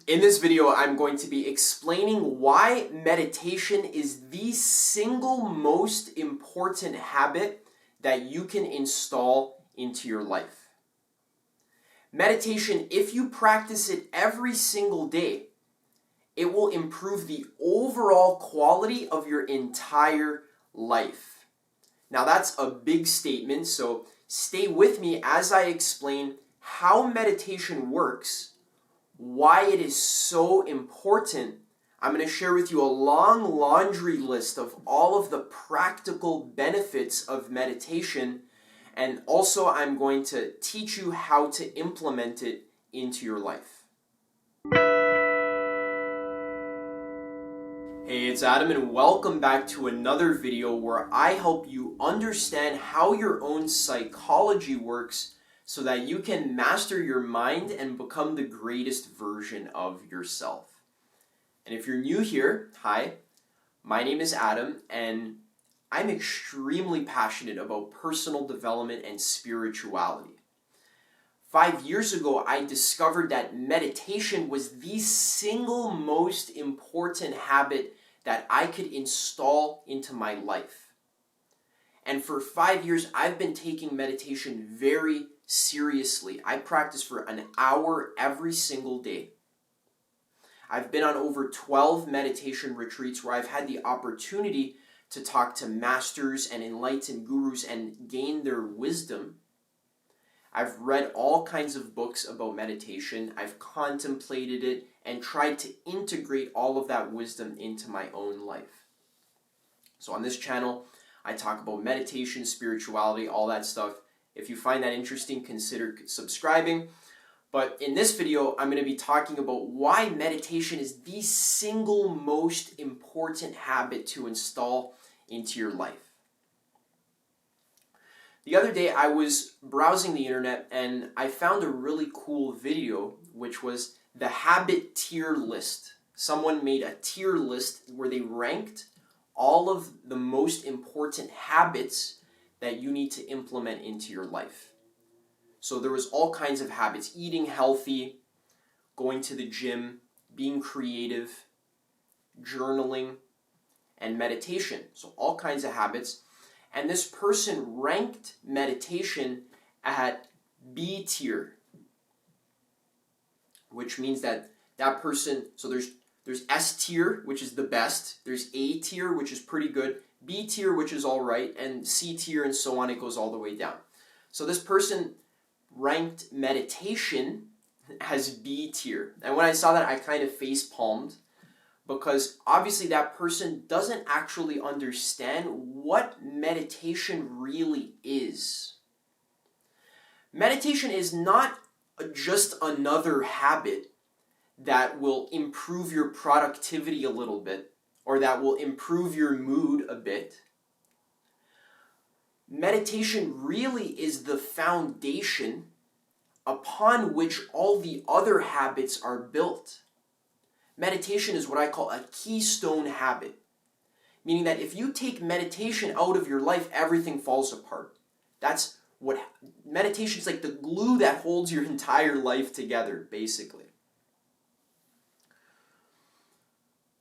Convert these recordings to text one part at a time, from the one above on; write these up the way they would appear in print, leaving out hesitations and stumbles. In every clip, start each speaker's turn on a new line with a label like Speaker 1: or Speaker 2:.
Speaker 1: In this video, I'm going to be explaining why meditation is the single most important habit that you can install into your life. Meditation, if you practice it every single day, it will improve the overall quality of your entire life. Now that's a big statement, so stay with me as I explain how meditation works, why it is so important. I'm going to share with you a long laundry list of all of the practical benefits of meditation, and also I'm going to teach you how to implement it into your life. Hey, it's Adam and welcome back to another video where I help you understand how your own psychology works so that you can master your mind and become the greatest version of yourself. And if you're new here, hi, my name is Adam and I'm extremely passionate about personal development and spirituality. 5 years ago, I discovered that meditation was the single most important habit that I could install into my life. And for 5 years, I've been taking meditation very seriously. I practice for an hour every single day. I've been on over 12 meditation retreats where I've had the opportunity to talk to masters and enlightened gurus and gain their wisdom. I've read all kinds of books about meditation. I've contemplated it and tried to integrate all of that wisdom into my own life. So on this channel, I talk about meditation, spirituality, all that stuff. If you find that interesting, consider subscribing. But in this video, I'm going to be talking about why meditation is the single most important habit to install into your life. The other day, I was browsing the internet and I found a really cool video, which was the habit tier list. Someone made a tier list where they ranked all of the most important habits that you need to implement into your life. So there was all kinds of habits: eating healthy, going to the gym, being creative, journaling, and meditation. So all kinds of habits. And this person ranked meditation at B tier, which means that that person, so there's S tier, which is the best, there's A tier, which is pretty good, B tier, which is all right, and C tier, and so on, it goes all the way down. So this person ranked meditation as B tier. And when I saw that, I kind of face palmed, because obviously that person doesn't actually understand what meditation really is. Meditation is not just another habit that will improve your productivity a little bit, or that will improve your mood a bit. Meditation really is the foundation upon which all the other habits are built. Meditation is what I call a keystone habit, meaning that if you take meditation out of your life, everything falls apart. That's what meditation is, like the glue that holds your entire life together, basically.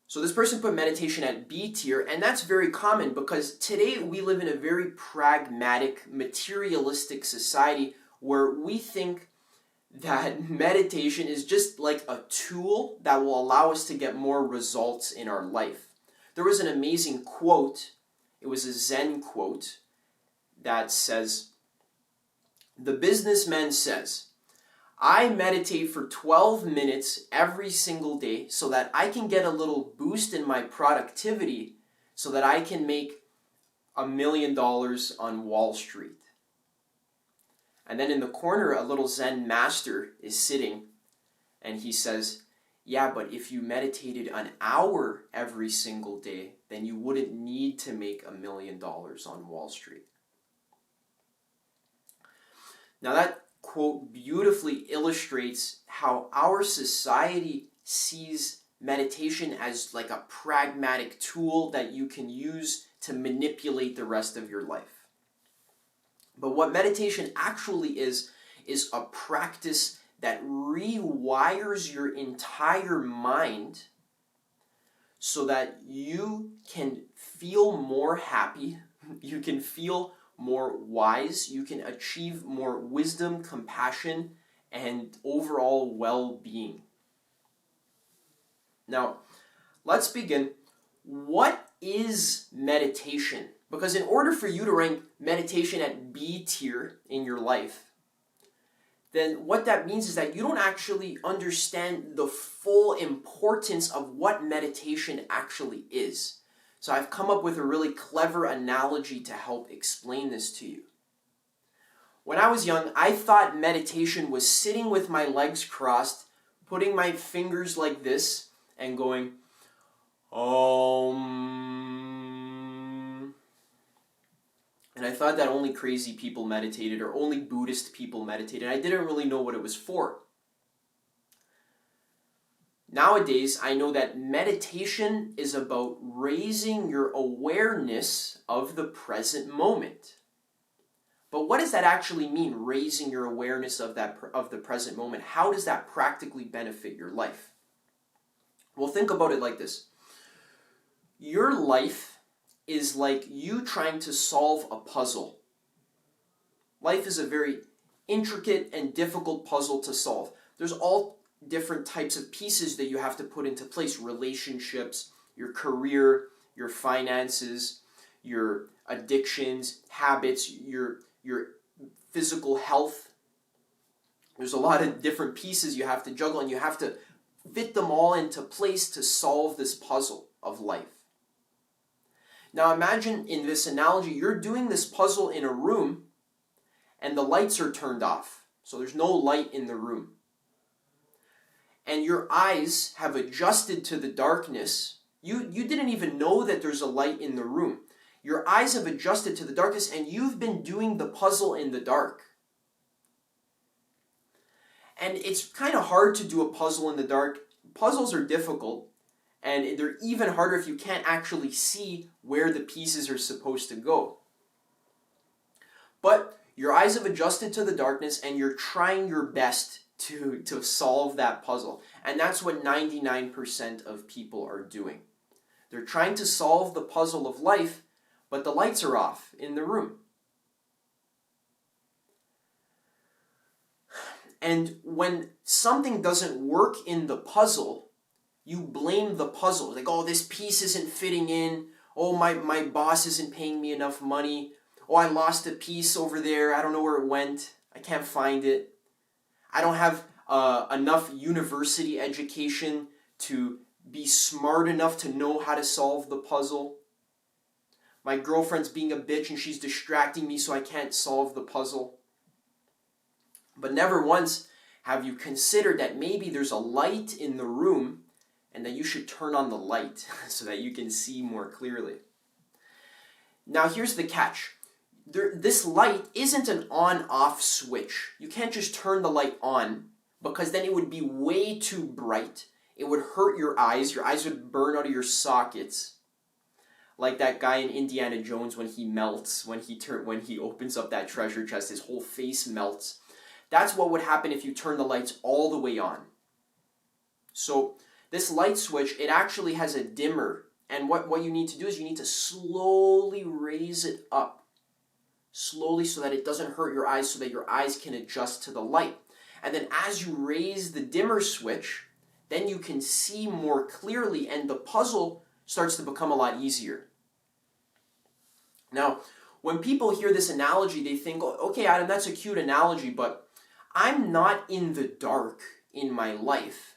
Speaker 1: So this person put meditation at B tier, and that's very common because today we live in a very pragmatic, materialistic society where we think that meditation is just like a tool that will allow us to get more results in our life. There was an amazing quote, it was a Zen quote, that says, "The businessman says, I meditate for 12 minutes every single day so that I can get a little boost in my productivity so that I can make $1 million on Wall Street." And then in the corner, a little Zen master is sitting and he says, "Yeah, but if you meditated an hour every single day, then you wouldn't need to make $1 million on Wall Street." Now that quote beautifully illustrates how our society sees meditation as like a pragmatic tool that you can use to manipulate the rest of your life. But what meditation actually is a practice that rewires your entire mind so that you can feel more happy, you can feel more wise, you can achieve more wisdom, compassion, and overall well-being. Now, let's begin. What is meditation? Because in order for you to rank meditation at B tier in your life, then what that means is that you don't actually understand the full importance of what meditation actually is. So I've come up with a really clever analogy to help explain this to you. When I was young, I thought meditation was sitting with my legs crossed, putting my fingers like this, and going, And I thought that only crazy people meditated or only Buddhist people meditated. I didn't really know what it was for. Nowadays, I know that meditation is about raising your awareness of the present moment. But what does that actually mean, raising your awareness of the present moment? How does that practically benefit your life? Well, think about it like this. Your life is like you trying to solve a puzzle. Life is a very intricate and difficult puzzle to solve. There's all different types of pieces that you have to put into place. Relationships, your career, your finances, your addictions, habits, your physical health. There's a lot of different pieces you have to juggle, and you have to fit them all into place to solve this puzzle of life. Now imagine in this analogy, you're doing this puzzle in a room and the lights are turned off. So there's no light in the room. And your eyes have adjusted to the darkness. You didn't even know that there's a light in the room. Your eyes have adjusted to the darkness and you've been doing the puzzle in the dark. And it's kind of hard to do a puzzle in the dark. Puzzles are difficult. And they're even harder if you can't actually see where the pieces are supposed to go. But your eyes have adjusted to the darkness and you're trying your best to solve that puzzle. And that's what 99% of people are doing. They're trying to solve the puzzle of life, but the lights are off in the room. And when something doesn't work in the puzzle, you blame the puzzle. Like, oh, this piece isn't fitting in. Oh, my boss isn't paying me enough money. Oh, I lost a piece over there. I don't know where it went. I can't find it. I don't have enough university education to be smart enough to know how to solve the puzzle. My girlfriend's being a bitch and she's distracting me so I can't solve the puzzle. But never once have you considered that maybe there's a light in the room and that you should turn on the light so that you can see more clearly. Now here's the catch. This light isn't an on-off switch. You can't just turn the light on because then it would be way too bright. It would hurt your eyes. Your eyes would burn out of your sockets. Like that guy in Indiana Jones when he melts, when he opens up that treasure chest, his whole face melts. That's what would happen if you turn the lights all the way on. So this light switch, it actually has a dimmer. And what you need to do is you need to slowly raise it up. Slowly so that it doesn't hurt your eyes, so that your eyes can adjust to the light. And then as you raise the dimmer switch, then you can see more clearly and the puzzle starts to become a lot easier. Now, when people hear this analogy, they think, oh, okay, Adam, that's a cute analogy, but I'm not in the dark in my life.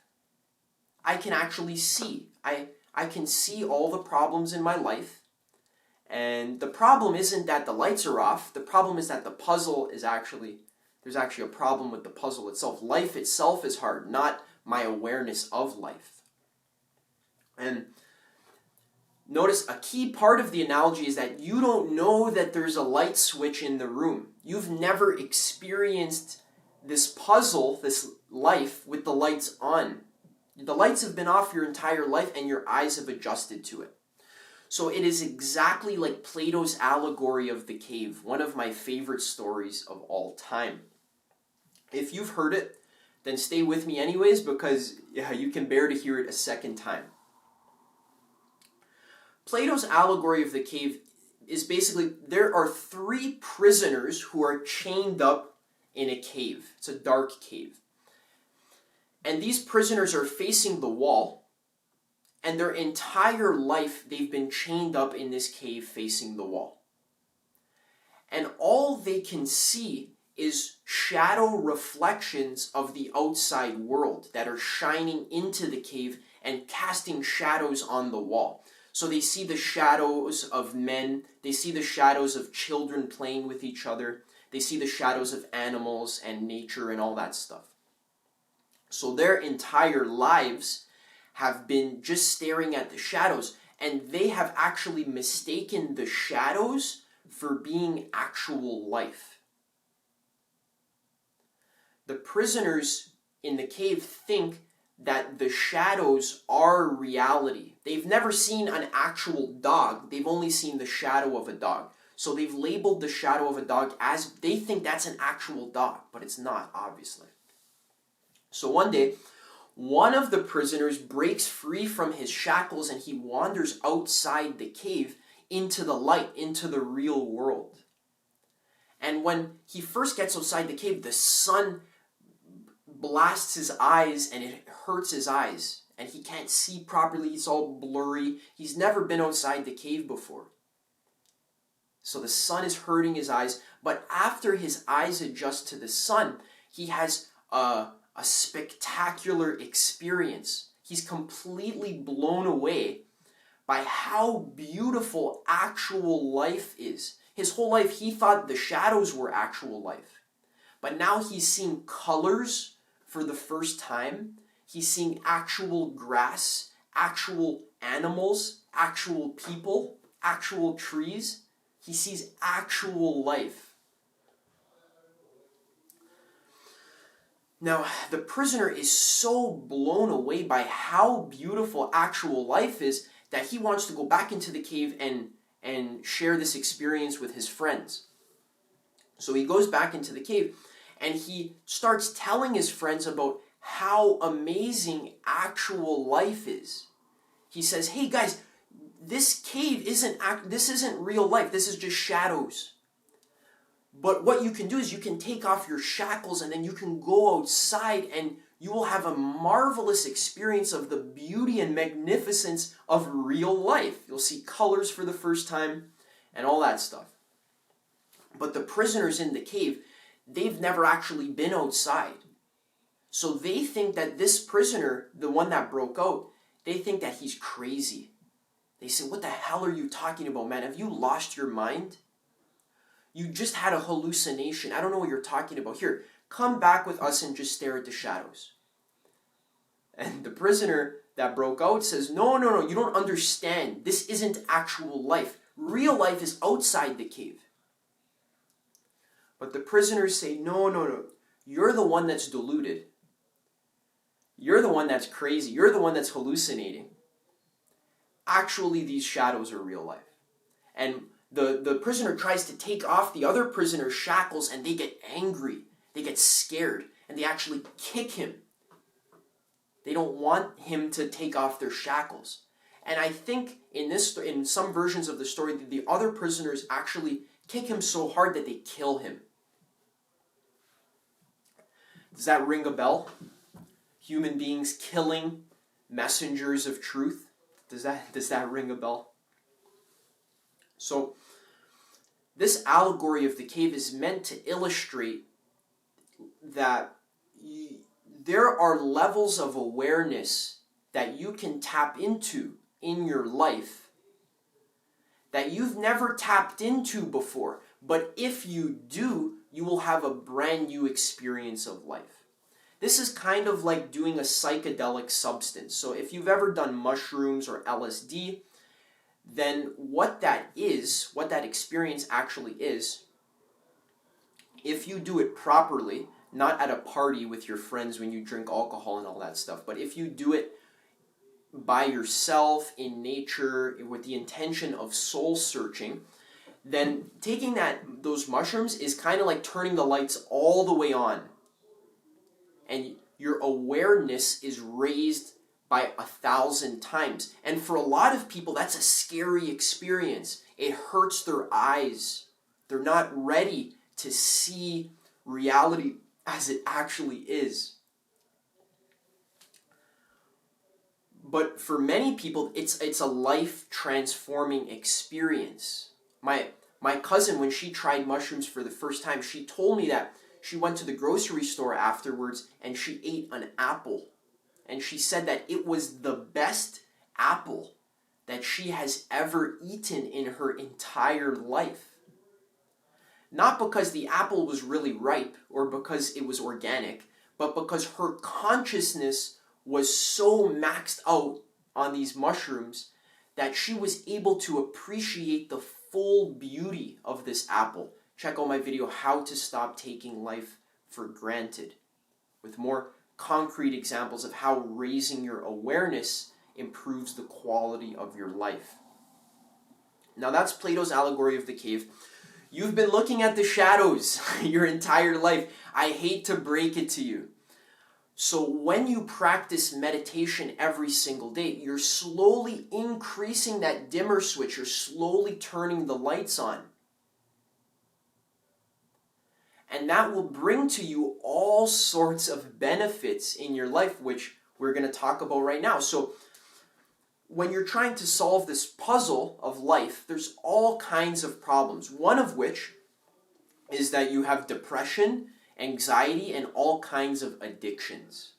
Speaker 1: I can actually see. I can see all the problems in my life. And the problem isn't that the lights are off. The problem is that the puzzle is there's actually a problem with the puzzle itself. Life itself is hard, not my awareness of life. And notice a key part of the analogy is that you don't know that there's a light switch in the room. You've never experienced this puzzle, this life, with the lights on. The lights have been off your entire life and your eyes have adjusted to it. So it is exactly like Plato's Allegory of the Cave, one of my favorite stories of all time. If you've heard it, then stay with me anyways, because you can bear to hear it a second time. Plato's allegory of the cave is basically, there are 3 prisoners who are chained up in a cave. It's a dark cave. And these prisoners are facing the wall, and their entire life they've been chained up in this cave facing the wall. And all they can see is shadow reflections of the outside world that are shining into the cave and casting shadows on the wall. So they see the shadows of men, they see the shadows of children playing with each other, they see the shadows of animals and nature and all that stuff. So their entire lives have been just staring at the shadows, and they have actually mistaken the shadows for being actual life. The prisoners in the cave think that the shadows are reality. They've never seen an actual dog. They've only seen the shadow of a dog. So they've labeled the shadow of a dog as, they think that's an actual dog, but it's not, obviously. So one day, one of the prisoners breaks free from his shackles and he wanders outside the cave into the light, into the real world. And when he first gets outside the cave, the sun blasts his eyes and it hurts his eyes. And he can't see properly, it's all blurry. He's never been outside the cave before. So the sun is hurting his eyes, but after his eyes adjust to the sun, he has a spectacular experience. He's completely blown away by how beautiful actual life is. His whole life he thought the shadows were actual life. But now he's seeing colors for the first time. He's seeing actual grass, actual animals, actual people, actual trees. He sees actual life. Now, the prisoner is so blown away by how beautiful actual life is that he wants to go back into the cave and share this experience with his friends. So he goes back into the cave and he starts telling his friends about how amazing actual life is. He says, hey guys, this cave isn't real life, this is just shadows. But what you can do is you can take off your shackles and then you can go outside and you will have a marvelous experience of the beauty and magnificence of real life. You'll see colors for the first time and all that stuff. But the prisoners in the cave, they've never actually been outside. So they think that this prisoner, the one that broke out, they think that he's crazy. They say, what the hell are you talking about, man? Have you lost your mind? You just had a hallucination. I don't know what you're talking about. Here, come back with us and just stare at the shadows. And the prisoner that broke out says, no, you don't understand. This isn't actual life. Real life is outside the cave. But the prisoners say, no. You're the one that's deluded. You're the one that's crazy. You're the one that's hallucinating. Actually, these shadows are real life. And the prisoner tries to take off the other prisoner's shackles and they get angry. They get scared and they actually kick him. They don't want him to take off their shackles. And I think in some versions of the story, the other prisoners actually kick him so hard that they kill him. Does that ring a bell? Human beings killing messengers of truth? Does that ring a bell? So, this allegory of the cave is meant to illustrate that there are levels of awareness that you can tap into in your life that you've never tapped into before. But if you do, you will have a brand new experience of life. This is kind of like doing a psychedelic substance. So if you've ever done mushrooms or LSD, then what that experience actually is, if you do it properly, not at a party with your friends when you drink alcohol and all that stuff, but if you do it by yourself, in nature, with the intention of soul searching, then taking those mushrooms is kind of like turning the lights all the way on. And your awareness is raised by 1,000 times. And for a lot of people, that's a scary experience. It hurts their eyes. They're not ready to see reality as it actually is. But for many people, it's a life-transforming experience. My cousin, when she tried mushrooms for the first time, she told me that she went to the grocery store afterwards and she ate an apple. And she said that it was the best apple that she has ever eaten in her entire life. Not because the apple was really ripe or because it was organic, but because her consciousness was so maxed out on these mushrooms that she was able to appreciate the full beauty of this apple. Check out my video, How to Stop Taking Life for Granted, with more concrete examples of how raising your awareness improves the quality of your life. Now that's Plato's Allegory of the Cave. You've been looking at the shadows your entire life. I hate to break it to you. So when you practice meditation every single day, you're slowly increasing that dimmer switch. You're slowly turning the lights on. And that will bring to you all sorts of benefits in your life, which we're going to talk about right now. So when you're trying to solve this puzzle of life, there's all kinds of problems. One of which is that you have depression, anxiety, and all kinds of addictions.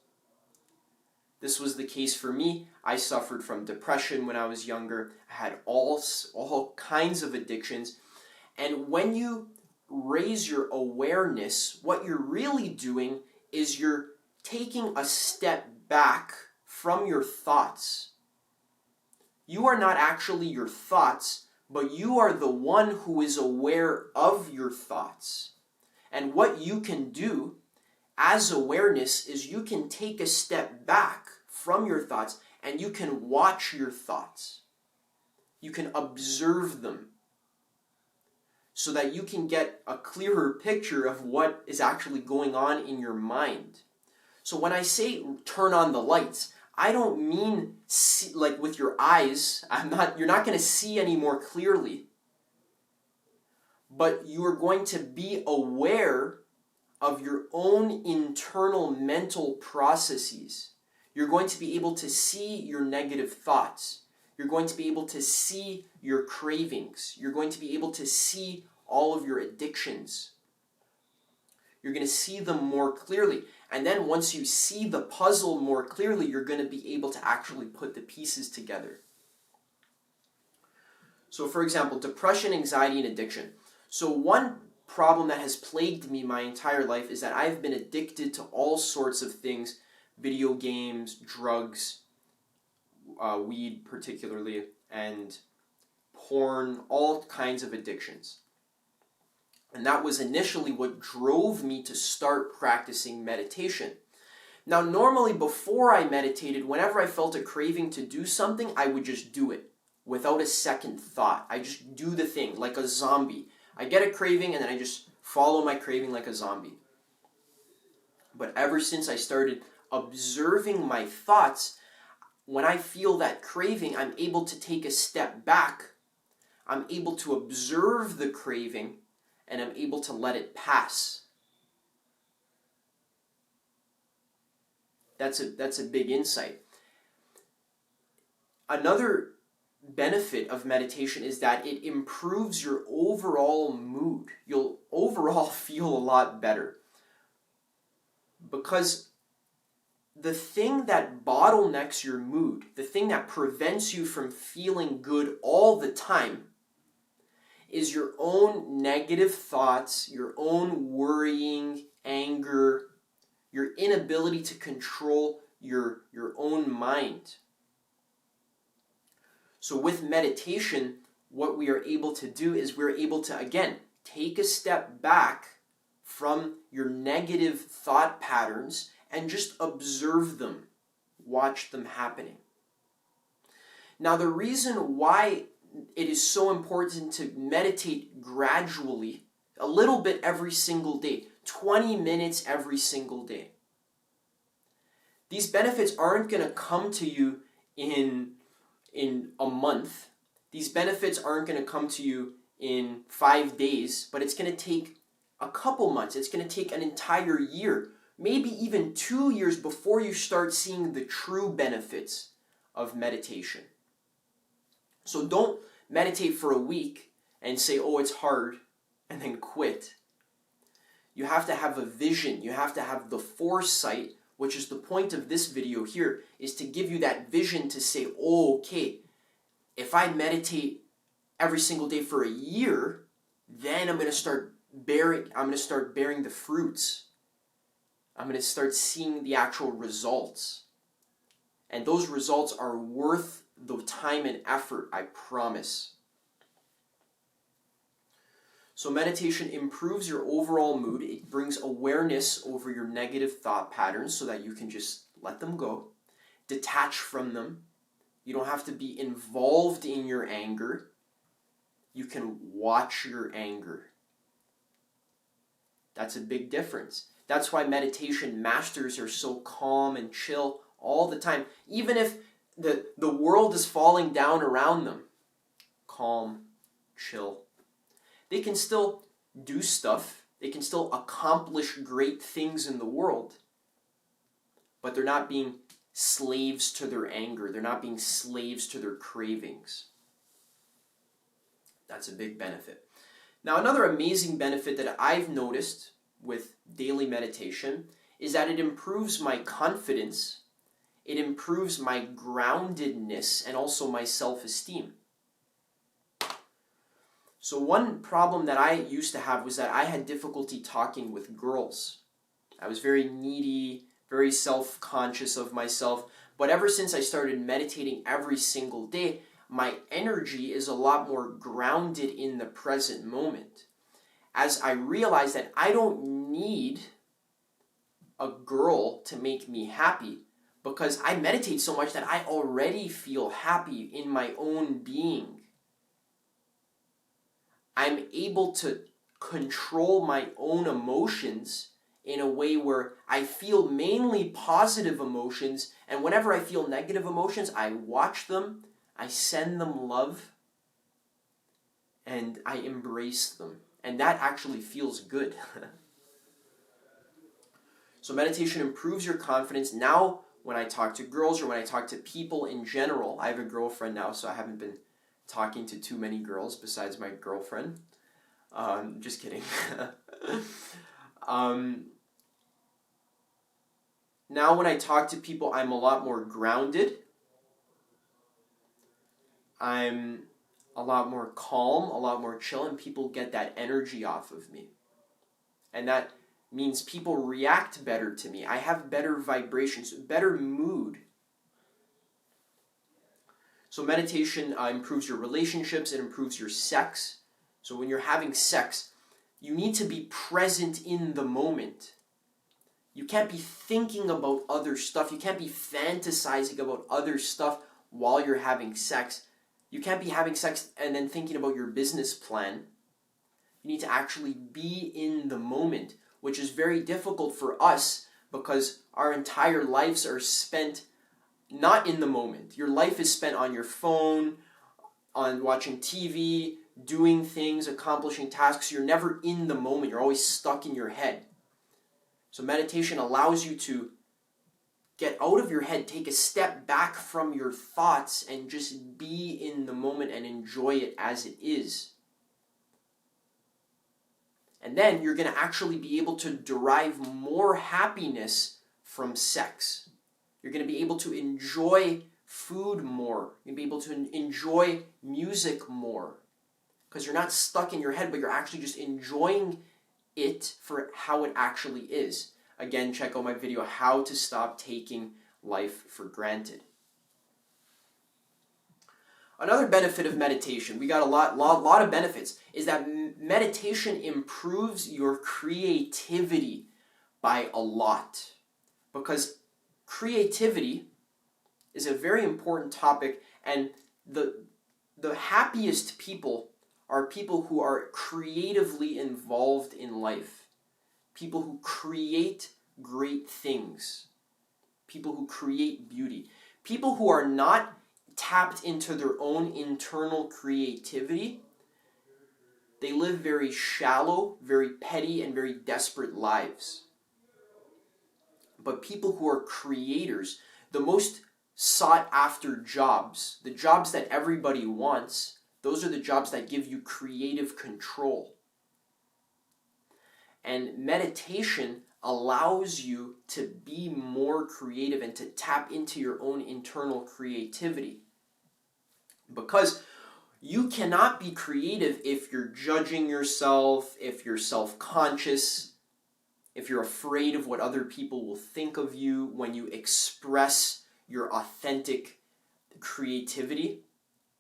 Speaker 1: This was the case for me. I suffered from depression when I was younger. I had all kinds of addictions. And when you raise your awareness, what you're really doing is you're taking a step back from your thoughts. You are not actually your thoughts, but you are the one who is aware of your thoughts. And what you can do as awareness is you can take a step back from your thoughts and you can watch your thoughts. You can observe them so that you can get a clearer picture of what is actually going on in your mind. So when I say turn on the lights, I don't mean see, like with your eyes. You're not going to see any more clearly. But you are going to be aware of your own internal mental processes. You're going to be able to see your negative thoughts. You're going to be able to see your cravings. You're going to be able to see all of your addictions. You're going to see them more clearly. And then once you see the puzzle more clearly, you're going to be able to actually put the pieces together. So for example, depression, anxiety, and addiction. So one problem that has plagued me my entire life is that I've been addicted to all sorts of things, video games, drugs, weed particularly, and porn, all kinds of addictions. And that was initially what drove me to start practicing meditation. Now, normally before I meditated, whenever I felt a craving to do something, I would just do it without a second thought. I just do the thing like a zombie. I get a craving and then I just follow my craving like a zombie. But ever since I started observing my thoughts, when I feel that craving, I'm able to take a step back. I'm able to observe the craving and I'm able to let it pass. That's a big insight. Another benefit of meditation is that it improves your overall mood. You'll overall feel a lot better. Because the thing that bottlenecks your mood, the thing that prevents you from feeling good all the time, is your own negative thoughts, your own worrying, anger, your inability to control your own mind. So with meditation, what we are able to do is we're able to, again, take a step back from your negative thought patterns and just observe them, watch them happening. Now, the reason why it is so important to meditate gradually, a little bit every single day, 20 minutes every single day, These benefits aren't going to come to you in a month. These benefits aren't going to come to you in 5 days, but it's going to take a couple months. It's going to take an entire year, maybe even 2 years before you start seeing the true benefits of meditation. So don't meditate for a week and say, oh, it's hard, and then quit. You have to have a vision. You have to have the foresight, which is the point of this video here, is to give you that vision to say, oh, okay, if I meditate every single day for a year, then I'm going to start bearing the fruits. I'm going to start seeing the actual results. And those results are worth the time and effort, I promise. So meditation improves your overall mood. It brings awareness over your negative thought patterns so that you can just let them go, detach from them. You don't have to be involved in your anger. You can watch your anger. That's a big difference. That's why meditation masters are so calm and chill all the time. Even if the world is falling down around them, calm, chill. They can still do stuff. They can still accomplish great things in the world. But they're not being slaves to their anger. They're not being slaves to their cravings. That's a big benefit. Now, another amazing benefit that I've noticed with daily meditation is that it improves my confidence, it improves my groundedness, and also my self-esteem. So one problem that I used to have was that I had difficulty talking with girls. I was very needy, very self-conscious of myself. But ever since I started meditating every single day, my energy is a lot more grounded in the present moment. As I realized that I don't need a girl to make me happy, because I meditate so much that I already feel happy in my own being. I'm able to control my own emotions in a way where I feel mainly positive emotions, and whenever I feel negative emotions, I watch them, I send them love, and I embrace them. And that actually feels good. So meditation improves your confidence. Now, when I talk to girls or when I talk to people in general, I have a girlfriend now, so I haven't been talking to too many girls besides my girlfriend. Just kidding. Now when I talk to people, I'm a lot more grounded. I'm a lot more calm, a lot more chill, and people get that energy off of me. And that means people react better to me. I have better vibrations, better mood. So meditation improves your relationships, it improves your sex. So when you're having sex, you need to be present in the moment. You can't be thinking about other stuff. You can't be fantasizing about other stuff while you're having sex. You can't be having sex and then thinking about your business plan. You need to actually be in the moment, which is very difficult for us because our entire lives are spent not in the moment. Your life is spent on your phone, on watching TV, doing things, accomplishing tasks. You're never in the moment. You're always stuck in your head. So meditation allows you to get out of your head, take a step back from your thoughts, and just be in the moment and enjoy it as it is. And then you're going to actually be able to derive more happiness from sex. You're going to be able to enjoy food more. You're going to be able to enjoy music more. Because you're not stuck in your head, but you're actually just enjoying it for how it actually is. Again, check out my video, How to Stop Taking Life for Granted. Another benefit of meditation, we got a lot of benefits, is that meditation improves your creativity by a lot. Because creativity is a very important topic, and the happiest people are people who are creatively involved in life. People who create great things. people who create beauty. People who are not tapped into their own internal creativity, they live very shallow, very petty, and very desperate lives. But people who are creators, the most sought after jobs, the jobs that everybody wants, those are the jobs that give you creative control. And meditation allows you to be more creative and to tap into your own internal creativity. Because you cannot be creative if you're judging yourself, if you're self-conscious, if you're afraid of what other people will think of you when you express your authentic creativity.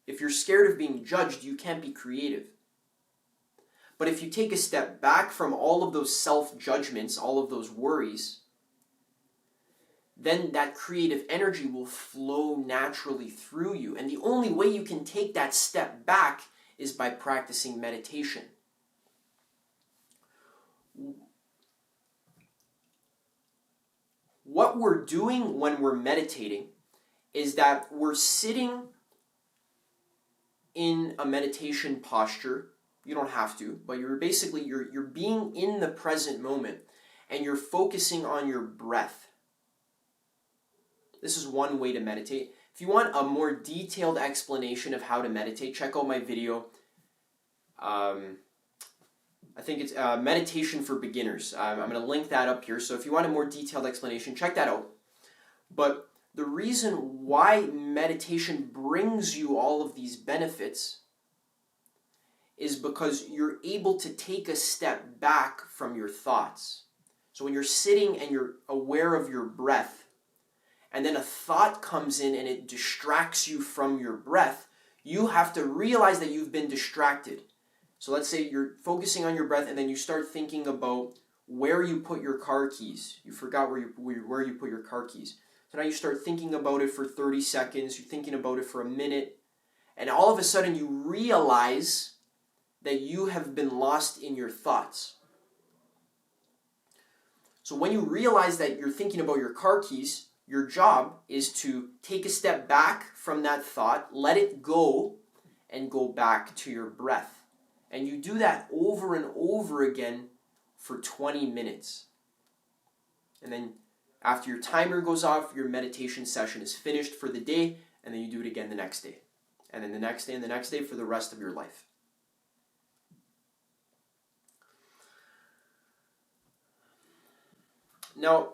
Speaker 1: If you're scared of being judged, you can't be creative. But if you take a step back from all of those self-judgments, all of those worries, then that creative energy will flow naturally through you. And the only way you can take that step back is by practicing meditation. What we're doing when we're meditating is that we're sitting in a meditation posture. You don't have to, but you're being in the present moment and you're focusing on your breath. This is one way to meditate. If you want a more detailed explanation of how to meditate, check out my video. I think it's Meditation for Beginners. I'm going to link that up here. So if you want a more detailed explanation, check that out. But the reason why meditation brings you all of these benefits is because you're able to take a step back from your thoughts. So when you're sitting and you're aware of your breath, and then a thought comes in and it distracts you from your breath, you have to realize that you've been distracted. So let's say you're focusing on your breath and then you start thinking about where you put your car keys. You forgot where you put your car keys. So now you start thinking about it for 30 seconds, you're thinking about it for a minute, and all of a sudden you realize that you have been lost in your thoughts. So when you realize that you're thinking about your car keys, your job is to take a step back from that thought, let it go, and go back to your breath. And you do that over and over again for 20 minutes. And then after your timer goes off, your meditation session is finished for the day, and then you do it again the next day. And then the next day and the next day for the rest of your life. Now,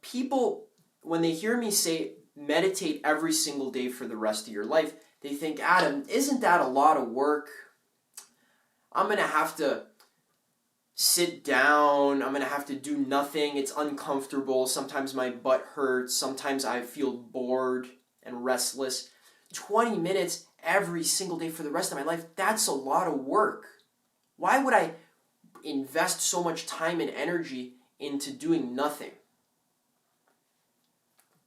Speaker 1: people, when they hear me say meditate every single day for the rest of your life, they think, Adam, isn't that a lot of work? I'm going to have to sit down. I'm going to have to do nothing. It's uncomfortable. Sometimes my butt hurts. Sometimes I feel bored and restless. 20 minutes every single day for the rest of my life, that's a lot of work. Why would I invest so much time and energy into doing nothing?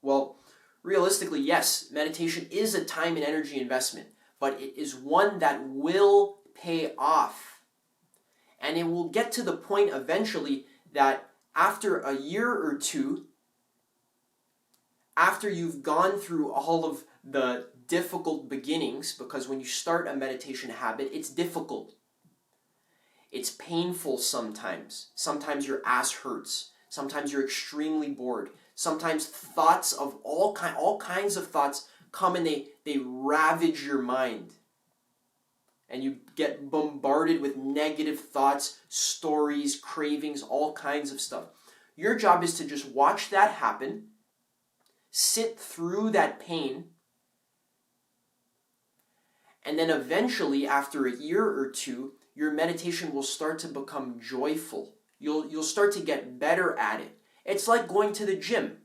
Speaker 1: Well, realistically, yes, meditation is a time and energy investment, but it is one that will pay off. And it will get to the point eventually that after a year or two, after you've gone through all of the difficult beginnings, because when you start a meditation habit, it's difficult. It's painful sometimes. Sometimes your ass hurts. Sometimes you're extremely bored. Sometimes thoughts of all kinds of thoughts come and they ravage your mind. And you get bombarded with negative thoughts, stories, cravings, all kinds of stuff. Your job is to just watch that happen, sit through that pain, and then eventually, after a year or two, your meditation will start to become joyful. You'll start to get better at it. It's like going to the gym.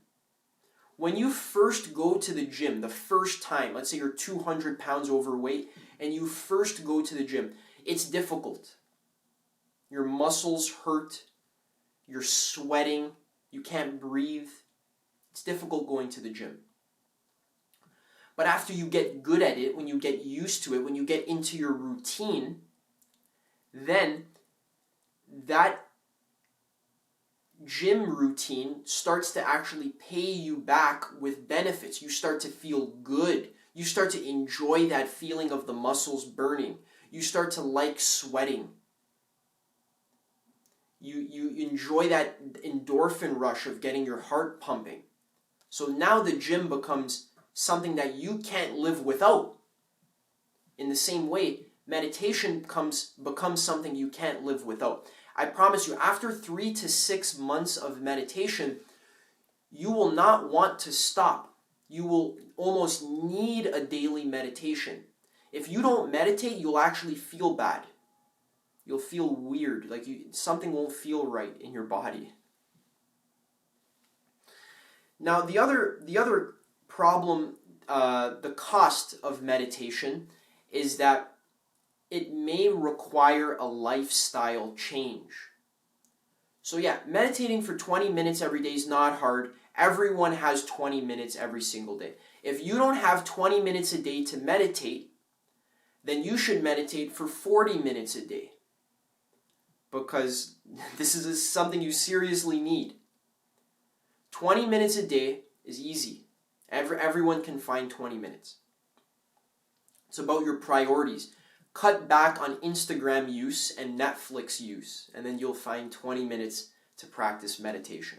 Speaker 1: When you first go to the gym, the first time, let's say you're 200 pounds overweight, and you first go to the gym, it's difficult. Your muscles hurt, you're sweating, you can't breathe. It's difficult going to the gym. But after you get good at it, when you get used to it, when you get into your routine, then that gym routine starts to actually pay you back with benefits. You start to feel good. You start to enjoy that feeling of the muscles burning. You start to like sweating. You enjoy that endorphin rush of getting your heart pumping. So now the gym becomes something that you can't live without. In the same way, meditation becomes something you can't live without. I promise you, after 3 to 6 months of meditation, you will not want to stop. You will almost need a daily meditation. If you don't meditate, you'll actually feel bad. You'll feel weird, like something won't feel right in your body. Now, the other problem, the cost of meditation, is that it may require a lifestyle change. So yeah, meditating for 20 minutes every day is not hard. Everyone has 20 minutes every single day. If you don't have 20 minutes a day to meditate, then you should meditate for 40 minutes a day. Because this is something you seriously need. 20 minutes a day is easy. Everyone can find 20 minutes. It's about your priorities. Cut back on Instagram use and Netflix use, and then you'll find 20 minutes to practice meditation.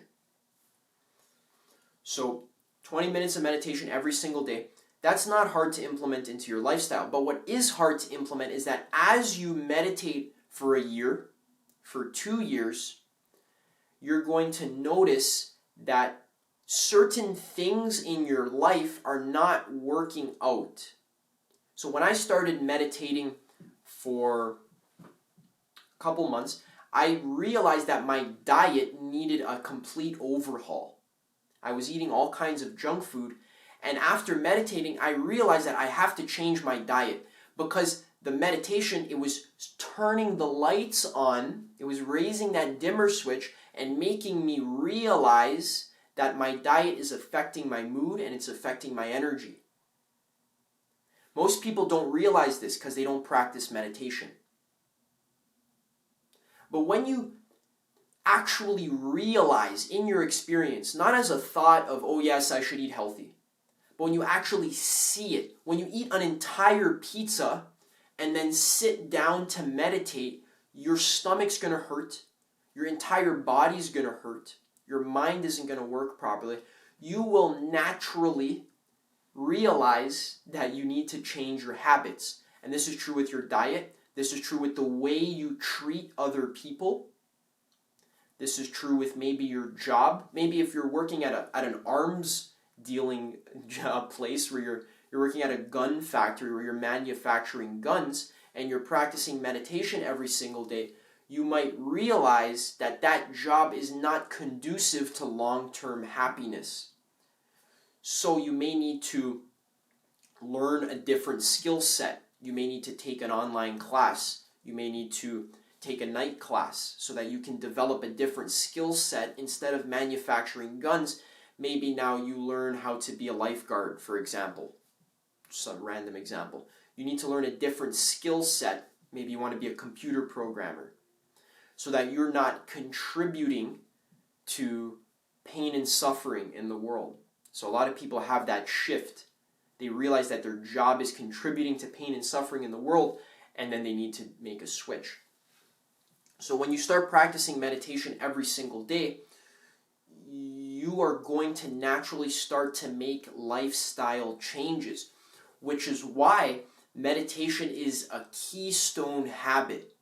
Speaker 1: So 20 minutes of meditation every single day. That's not hard to implement into your lifestyle. But what is hard to implement is that as you meditate for a year, for 2 years, you're going to notice that certain things in your life are not working out. So when I started meditating for a couple months, I realized that my diet needed a complete overhaul. I was eating all kinds of junk food, and after meditating, I realized that I have to change my diet because the meditation, it was turning the lights on, it was raising that dimmer switch and making me realize that my diet is affecting my mood and it's affecting my energy. Most people don't realize this because they don't practice meditation. But when you actually realize in your experience, not as a thought of, oh yes, I should eat healthy, but when you actually see it, when you eat an entire pizza and then sit down to meditate, your stomach's going to hurt, your entire body's going to hurt, your mind isn't going to work properly. You will naturally realize that you need to change your habits. And this is true with your diet. This is true with the way you treat other people. This is true with maybe your job. Maybe if you're working at an arms dealing job place where you're working at a gun factory where you're manufacturing guns and you're practicing meditation every single day, you might realize that that job is not conducive to long-term happiness. So you may need to learn a different skill set. You may need to take an online class. You may need to take a night class so that you can develop a different skill set. Instead of manufacturing guns, maybe now you learn how to be a lifeguard, for example. Some random example. You need to learn a different skill set. Maybe you want to be a computer programmer so that you're not contributing to pain and suffering in the world. So a lot of people have that shift. They realize that their job is contributing to pain and suffering in the world, and then they need to make a switch. So when you start practicing meditation every single day, you are going to naturally start to make lifestyle changes, which is why meditation is a keystone habit.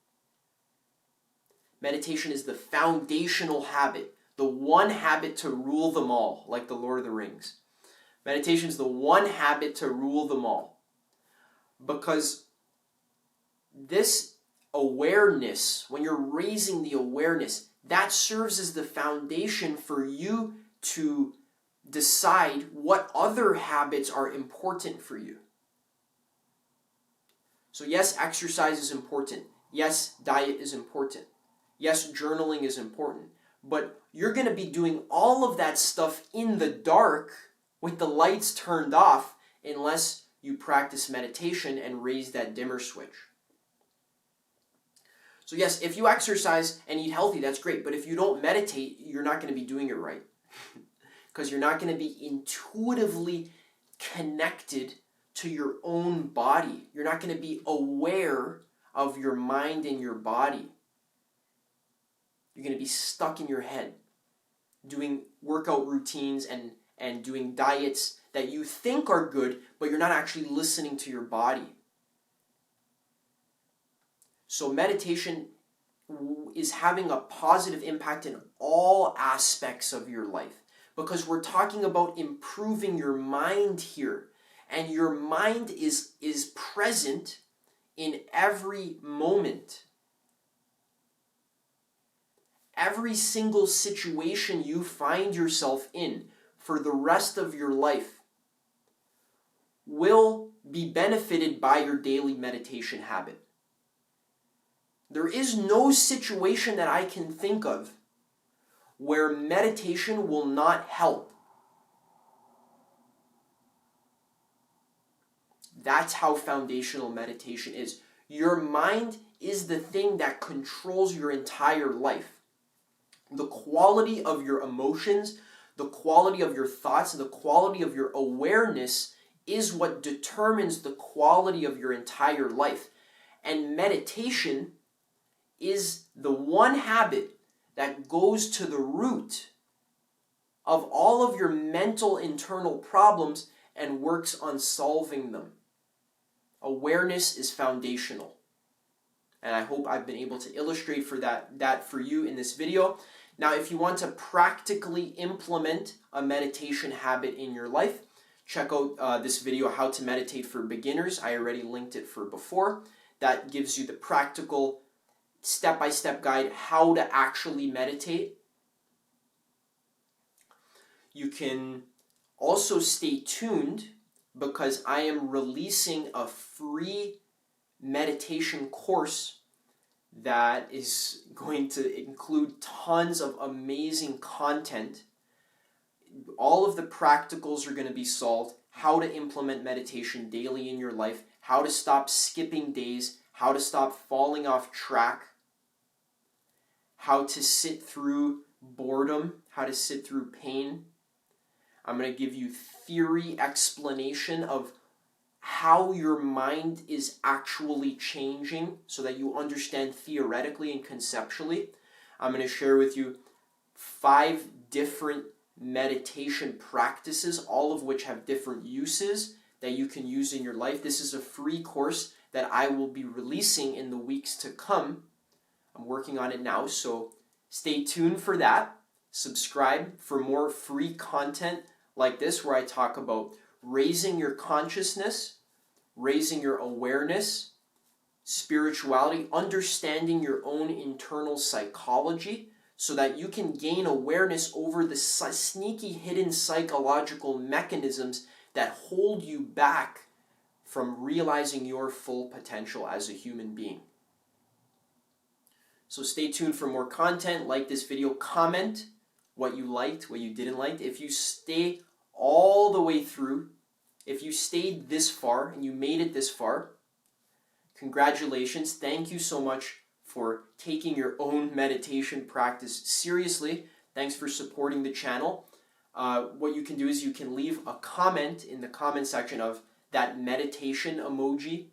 Speaker 1: Meditation is the foundational habit, the one habit to rule them all, like the Lord of the Rings. Meditation is the one habit to rule them all. Because this awareness, when you're raising the awareness, that serves as the foundation for you to decide what other habits are important for you. So yes, exercise is important. Yes, diet is important. Yes, journaling is important. But you're going to be doing all of that stuff in the dark with the lights turned off unless you practice meditation and raise that dimmer switch. So yes, if you exercise and eat healthy, that's great. But if you don't meditate, you're not going to be doing it right. Because you're not going to be intuitively connected to your own body. You're not going to be aware of your mind and your body. You're going to be stuck in your head, doing workout routines and doing diets that you think are good, but you're not actually listening to your body. So meditation is having a positive impact in all aspects of your life, because we're talking about improving your mind here. And your mind is present in every moment. Every single situation you find yourself in for the rest of your life will be benefited by your daily meditation habit. There is no situation that I can think of where meditation will not help. That's how foundational meditation is. Your mind is the thing that controls your entire life. The quality of your emotions, the quality of your thoughts, the quality of your awareness is what determines the quality of your entire life. And meditation is the one habit that goes to the root of all of your mental internal problems and works on solving them. Awareness is foundational. And I hope I've been able to illustrate for that for you in this video. Now, if you want to practically implement a meditation habit in your life, check out this video, How to Meditate for Beginners. I already linked it for before. That gives you the practical step-by-step guide how to actually meditate. You can also stay tuned because I am releasing a free meditation course that is going to include tons of amazing content. All of the practicals are going to be solved. How to implement meditation daily in your life, how to stop skipping days, how to stop falling off track, how to sit through boredom, how to sit through pain. I'm going to give you theory explanation of how your mind is actually changing so that you understand theoretically and conceptually. I'm going to share with you 5 different meditation practices, all of which have different uses that you can use in your life. This is a free course that I will be releasing in the weeks to come. I'm working on it now, so stay tuned for that. Subscribe for more free content like this, where I talk about raising your consciousness, raising your awareness, spirituality, understanding your own internal psychology so that you can gain awareness over the sneaky hidden psychological mechanisms that hold you back from realizing your full potential as a human being. So stay tuned for more content. Like this video, comment what you liked, what you didn't like. If you stay all the way through, if you stayed this far and you made it this far, congratulations. Thank you so much for taking your own meditation practice seriously. Thanks for supporting the channel. What you can do is you can leave a comment in the comment section of that meditation emoji.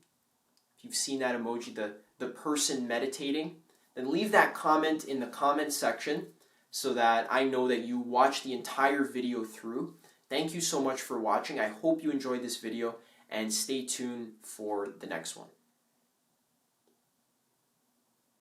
Speaker 1: If you've seen that emoji, the person meditating, then leave that comment in the comment section so that I know that you watched the entire video through. Thank you so much for watching. I hope you enjoyed this video and stay tuned for the next one.